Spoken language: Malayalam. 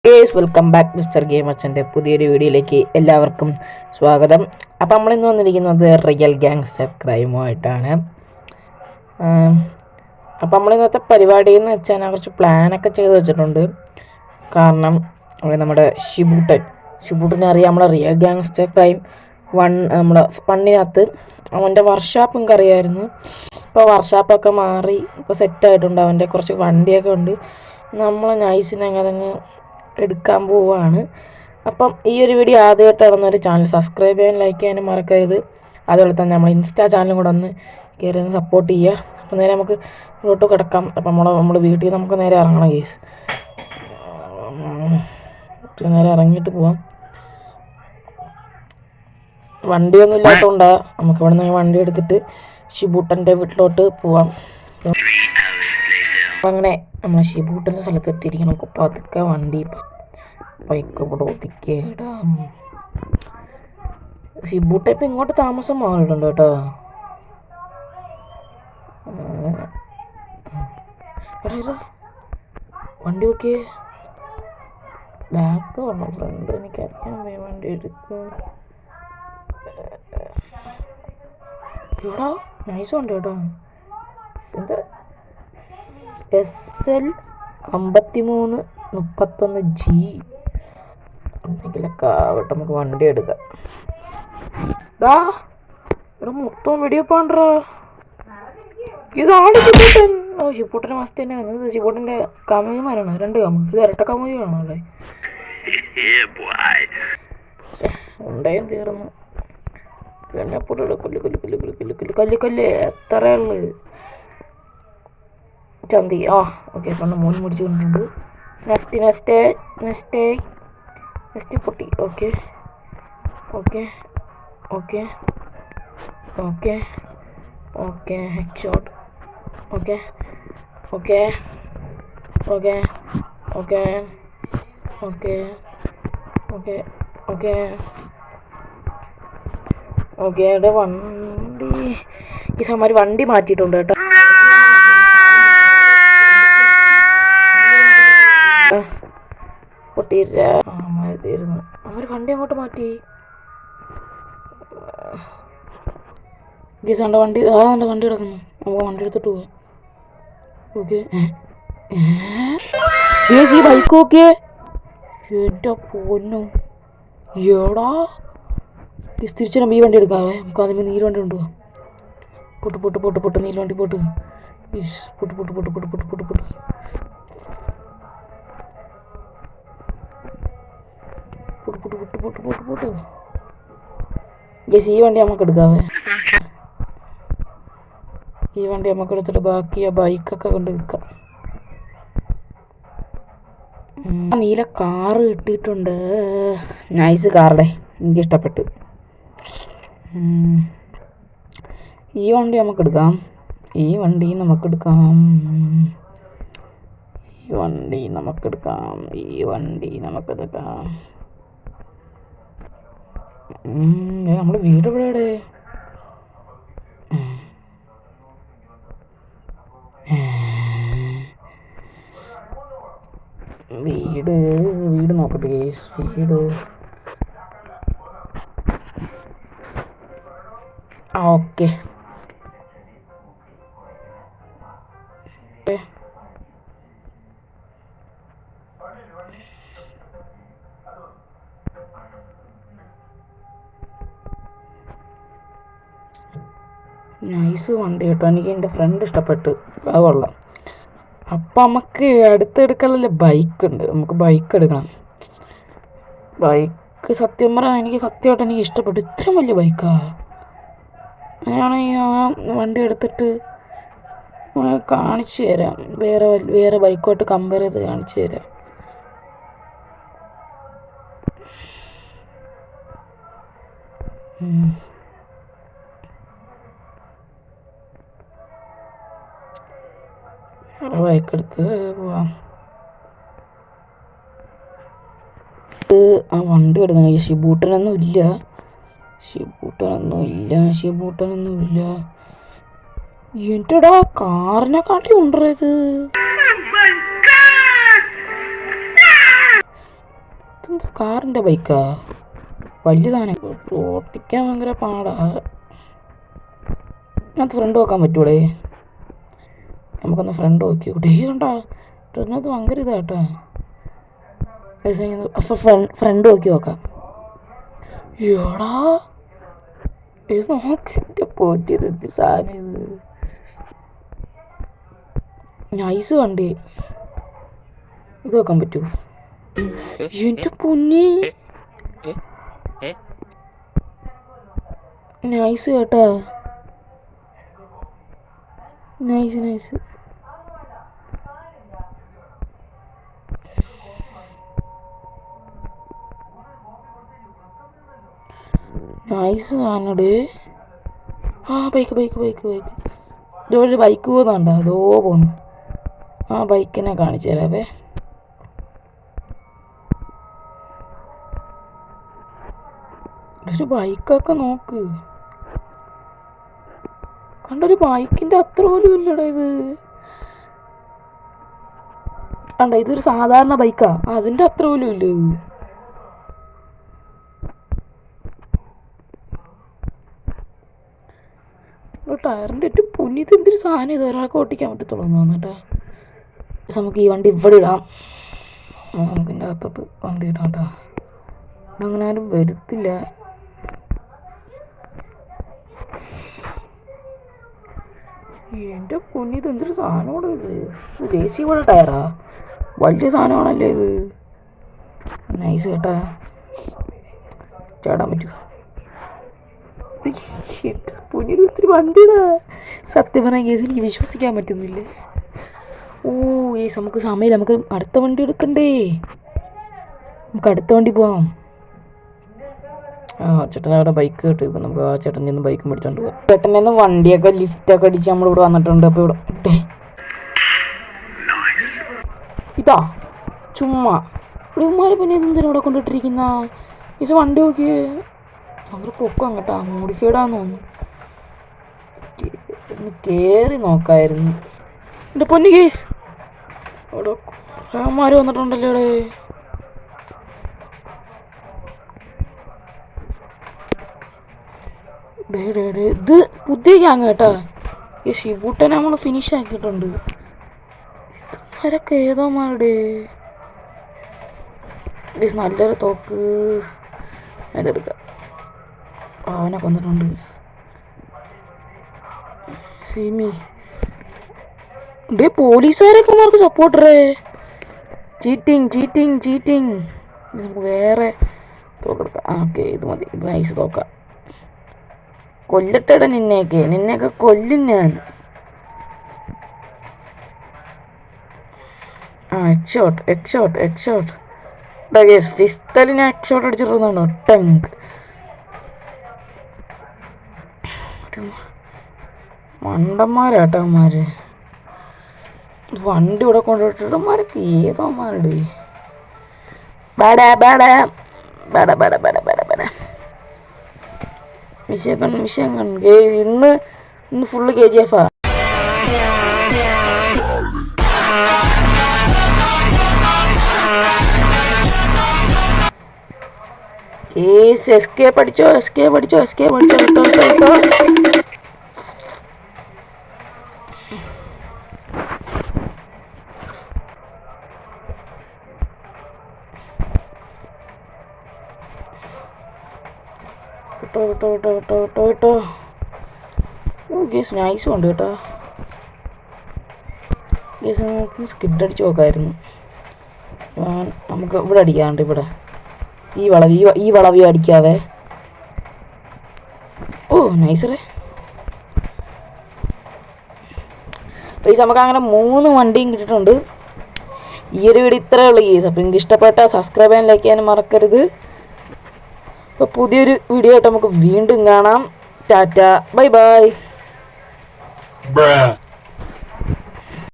ഗേസ് വെൽക്കം ബാക്ക് മിസ്റ്റർ ഗെയിമർസിൻ്റെ പുതിയൊരു വീഡിയോയിലേക്ക് എല്ലാവർക്കും സ്വാഗതം. അപ്പോൾ നമ്മളിന്ന് വന്നിരിക്കുന്നത് റിയൽ ഗാങ്സ്റ്റർ ക്രൈമുമായിട്ടാണ്. അപ്പോൾ നമ്മളിന്നത്തെ പരിപാടി എന്ന് വെച്ചാൽ കുറച്ച് പ്ലാനൊക്കെ ചെയ്ത് വെച്ചിട്ടുണ്ട്. കാരണം നമ്മുടെ ഷിബൂട്ടനെ അറിയാം. നമ്മളെ റിയൽ ഗാങ്സ്റ്റർ ക്രൈം നമ്മളെ ഫണ്ണിനകത്ത് അവൻ്റെ വർക്ക്ഷോപ്പ് നമുക്ക് അറിയാമായിരുന്നു. ഇപ്പോൾ വർക്ക്ഷോപ്പൊക്കെ മാറി ഇപ്പോൾ സെറ്റായിട്ടുണ്ട്. അവൻ്റെ കുറച്ച് വണ്ടിയൊക്കെ ഉണ്ട്. നമ്മളെ നൈസിനങ്ങ് എടുക്കാൻ പോവുകയാണ്. അപ്പം ഈ ഒരു വീഡിയോ ആദ്യമായിട്ട് ഇടുന്നൊരു ചാനൽ സബ്സ്ക്രൈബ് ചെയ്യാനും ലൈക്ക് ചെയ്യാനും മറക്കരുത്. അതുപോലെ തന്നെ നമ്മൾ ഇൻസ്റ്റാ ചാനലും കൂടെ ഒന്ന് കയറി സപ്പോർട്ട് ചെയ്യുക. അപ്പോൾ നേരെ നമുക്ക് റോട്ട് കിടക്കാം. അപ്പം നമ്മൾ വീട്ടിൽ നമുക്ക് നേരെ ഇറങ്ങണം കേസ്. നേരെ ഇറങ്ങിയിട്ട് പോവാം. വണ്ടിയൊന്നും ഇല്ലാത്തതുകൊണ്ടാണ് നമുക്ക് ഇവിടെ നിന്ന് വണ്ടി എടുത്തിട്ട് ഷിബൂട്ടൻ്റെ വീട്ടിലോട്ട് പോവാം. അങ്ങനെ നമ്മൾ ഷിബൂട്ടൻ്റെ സ്ഥലത്ത് എത്തിയിരിക്കണം. നമുക്ക് പതുക്കെ വണ്ടി ബൈക്ക് ഇവിടെ ഒതുക്കിയിടാം. ഷിബൂട്ട ഇപ്പം ഇങ്ങോട്ട് താമസം മാറിയിട്ടുണ്ട് കേട്ടോ. വണ്ടി നോക്കിയേ, ബാക്ക് വേണം ഫ്രണ്ട്. എനിക്കറിയാൻ വണ്ടി എടുക്കും. ഇവിടെ നൈസ് ഉണ്ട് കേട്ടോ. എന്താ SL 5331G എന്തെങ്കിലൊക്കെ ആവട്ടെ, നമുക്ക് വണ്ടി എടുക്കാം. ഇവിടെ മൊത്തം വെടിവെപ്പാണ്ട്രാ. ഇതാണ് ഷിബൂട്ടൻ. ഷിബൂട്ടൻ്റെ മസ്ത് തന്നെ. ഇത് ഷിബൂട്ടൻ്റെ കമുകിമാരാണ്, 2 കമുക്. ഇത് ഇരട്ട കമുകിയാണോ അവിടെ? ഉണ്ടായും തീർന്നു. പിന്നെ കൊല്ല് എത്രയുള്ളു ചന്തി. ഓക്കെ, കണ്ണ് മൂന്ന് മുടിച്ചു കൊണ്ടിട്ടുണ്ട്. നെക്സ്റ്റ് പൊട്ടി. Okay head shot. ഓക്കെ വണ്ടി ഈ സമയം വണ്ടി മാറ്റിയിട്ടുണ്ട് കേട്ടോ. പൊട്ടിയിരുന്നു. അവർ വണ്ടി അങ്ങോട്ട് മാറ്റി. ഗീസാണ്ട വണ്ടി വണ്ടി കിടക്കുന്നു. നമുക്ക് വണ്ടി എടുത്തിട്ട് പോവാം. ഓക്കെ ഈ ബൈക്ക് നോക്കിയേ. എൻ്റെ പൊന്നോ എടാ, തിരിച്ചു ഈ വണ്ടി എടുക്കാവേ. നമുക്ക് ആദ്യമേ നീല വണ്ടി കൊണ്ടുപോവാം. പൊട്ട് നീല വണ്ടി പൊട്ട്. പൊട്ട് ഈ വണ്ടി നമുക്ക് എടുക്കാവേ. ഈ വണ്ടി നമുക്ക് എടുത്തിട്ട് ബാക്കി ആ ബൈക്കൊക്കെ കൊണ്ട് വിൽക്കാം. നീല കാറ് കിട്ടിയിട്ടുണ്ട്. നൈസ് കാറുടെ, എനിക്കിഷ്ടപ്പെട്ടു. ഈ വണ്ടി നമുക്കെടുക്കാം. ഈ വണ്ടി നമുക്കെടുക്കാം. നമ്മുടെ വീട് എവിടെയാണ്? വീട് നോക്കട്ടെ ഗയ്സ്. വീട് ഓക്കെ. നൈസ് വണ്ടി കേട്ടോ. എനിക്ക് എൻ്റെ ഫ്രണ്ട് ഇഷ്ടപ്പെട്ടു. അത് കൊള്ളാം. അപ്പം നമുക്ക് അടുത്തെടുക്കാനുള്ള ബൈക്ക് ഉണ്ട്. നമുക്ക് ബൈക്ക് എടുക്കണം. ബൈക്ക് സത്യം പറഞ്ഞാൽ സത്യമായിട്ട് എനിക്ക് ഇഷ്ടപ്പെട്ടു. ഇത്രയും വലിയ ബൈക്കാ. അങ്ങനെയാണെങ്കിൽ ആ വണ്ടി എടുത്തിട്ട് കാണിച്ചു തരാം. വേറെ ബൈക്കുമായിട്ട് കമ്പയർ ചെയ്ത് കാണിച്ചു തരാം. ബൈക്കെടുത്ത് പോവാം. ആ വണ്ടി എടുക്കണം. ഈ ഷിബൂട്ടനൊന്നും ഇല്ല. എന്റെടാ കാറിനെക്കാട്ടി ഉണ്ടത്. ഇതെന്താ കാറിൻ്റെ ബൈക്കാ? വലിയതാണ്, ഓട്ടിക്കാൻ ഭയങ്കര പാടാ. അതിനകത്ത് ഫ്രണ്ട് നോക്കാൻ പറ്റൂടെ? നമുക്കൊന്ന് ഫ്രണ്ട് നോക്കി ഡേ കണ്ടാ ഇതിനകത്ത് ഭയങ്കര ഇതാട്ടാ. ഫ്രണ്ട് നോക്കി നോക്കാം. എടാ ഇത് നോക്കിട്ട് പോറ്റിയത് എന്ത് സാധനം ഇത്. നൈസ് വണ്ടി. ഇത് നോക്കാൻ പറ്റൂ? എൻ്റെ പൊന്നി നൈസ് കേട്ടാ. Nice nice. നൈസ് ആണോടെ. ആ ബൈക്ക് ബൈക്ക് ബൈക്ക് ബൈക്ക് ഇതൊരു ബൈക്ക് പോകുന്നുണ്ടോ? അതോ പോന്നു. ആ ബൈക്കിനെ കാണിച്ചു തരാവേ. ഒരു ബൈക്കൊക്കെ നോക്ക്. കണ്ടൊരു ബൈക്കിൻ്റെ അത്ര പോലും ഇല്ലടാ ഇത്. കണ്ട ഇതൊരു സാധാരണ ബൈക്കാ, അതിൻ്റെ അത്ര പോലും ഇല്ല ഇത്. ടയറിൻ്റെ ഏറ്റവും പുന്നിത് എന്തൊരു സാധനം ഇത്. ഒരാൾക്ക് ഓട്ടിക്കാൻ പറ്റത്തുള്ളൂ തോന്നട്ടാ. നമുക്ക് ഈ വണ്ടി ഇവിടെ ഇടാം. നമുക്ക് ഇതിൻ്റെ അകത്തോട്ട് വണ്ടി ഇടാം കേട്ടോ. അങ്ങനെ ആരും വരുത്തില്ല. എൻ്റെ പൊന്നിത് എന്തൊരു സാധനമാണ് ഇത്. ഇത് ജെ.സി. കൂടെ ടയറാ? വലിയ സാധനമാണല്ലേ ഇത്. നൈസ് കേട്ടാ. ചാടാൻ പറ്റൂ? പൊന്നിത് ഇത്തിരി വണ്ടിയുടെ സത്യം പറഞ്ഞ കേസ് എനിക്ക് വിശ്വസിക്കാൻ പറ്റുന്നില്ല. ഓ ഏസ് നമുക്ക് സമയമില്ല, നമുക്ക് അടുത്ത വണ്ടി എടുക്കണ്ടേ. നമുക്ക് അടുത്ത വണ്ടി പോവാം. ആ ചേട്ടൻ അവിടെ ബൈക്ക് കിട്ടും. ഇപ്പം നമുക്ക് ആ ചേട്ടൻ്റെ നിന്ന് ബൈക്ക് മേടിച്ചോണ്ട് പോകാം. ചേട്ടൻ്റെ നിന്ന് വണ്ടിയൊക്കെ ലിഫ്റ്റൊക്കെ അടിച്ച് നമ്മളിവിടെ വന്നിട്ടുണ്ട്. അപ്പോൾ ഇവിടെ ഇതാ ചുമ്മാ ഇവിടെ പിന്നെ ഇതെന്തിനാ ഇവിടെ കൊണ്ടിട്ടിരിക്കുന്ന? ഇത് വണ്ടി നോക്കിയേ ഭയങ്കര പൊക്കം കേട്ടാ. മോഡിഫൈഡാന്ന് തോന്നുന്നു. ഒന്ന് കയറി നോക്കായിരുന്നു. എൻ്റെ പൊന്നു കേസ് അവിടെ കുറേമാര് വന്നിട്ടുണ്ടല്ലോ ഇവിടെ. ഇത് പുതിയ ഗ്യാങ് കേട്ടാ. ഈ ഷിബൂട്ടനെ നമ്മൾ ഫിനിഷ് ആക്കിയിട്ടുണ്ട്. ഇതുമാരൊക്കെ ഏതോമാരുടെ നല്ലൊരു തോക്ക് ഇതെടുക്കാം. അവനെ കൊന്നിട്ടുണ്ട്. സിമി ഡേ പോലീസുകാരൊക്കെ മാർക്ക് സപ്പോർട്ടറേ. Cheating cheating cheating. നമുക്ക് വേറെ തോക്കെടുക്കാം. ആ ഓക്കെ ഇത് മതി. ഇത് നൈസ് തോക്കാം. കൊല്ലട്ടെടാ നിന്നെയൊക്കെ കൊല്ലും ഞാൻ. ആ എക്സോട്ട് ഫിസ്തലിനെ എക്സോട്ട് അടിച്ചിട്ടുണ്ടോ? ടെങ്ക് മണ്ടന്മാരാട്ടന്മാര്. വണ്ടി ഇവിടെ കൊണ്ടുപോയിട്ടന്മാരൊക്കെ ഏതോമാരുടെ വിഷയം ഇന്ന് ഫുള്ള് KGF ആ. എസ്കേപ്പ് അടിച്ചോ കേട്ടോ. കേട്ടോ. ഓ ഗേസ് നൈസും ഉണ്ട് കേട്ടോ. ഗേസ് സ്കിഡ് അടിച്ച് നോക്കായിരുന്നു. നമുക്ക് ഇവിടെ അടിക്കാണ്ട്. ഇവിടെ ഈ വളവി അടിക്കാതെ. ഓ നൈസറേ. പൈസ നമുക്ക് അങ്ങനെ 3 വണ്ടിയും കിട്ടിയിട്ടുണ്ട്. ഈ ഒരു വീഡിയോ ഇത്രയേ ഉള്ളൂ കേസ്. അപ്പോൾ നിങ്ങൾക്ക് ഇഷ്ടപ്പെട്ട സബ്സ്ക്രൈബ് ചെയ്യാൻ ലൈക്ക് ചെയ്യാനും മറക്കരുത്. അപ്പോൾ പുതിയൊരു വീഡിയോ ആയിട്ട് നമുക്ക് വീണ്ടും കാണാം. Tata bye bye.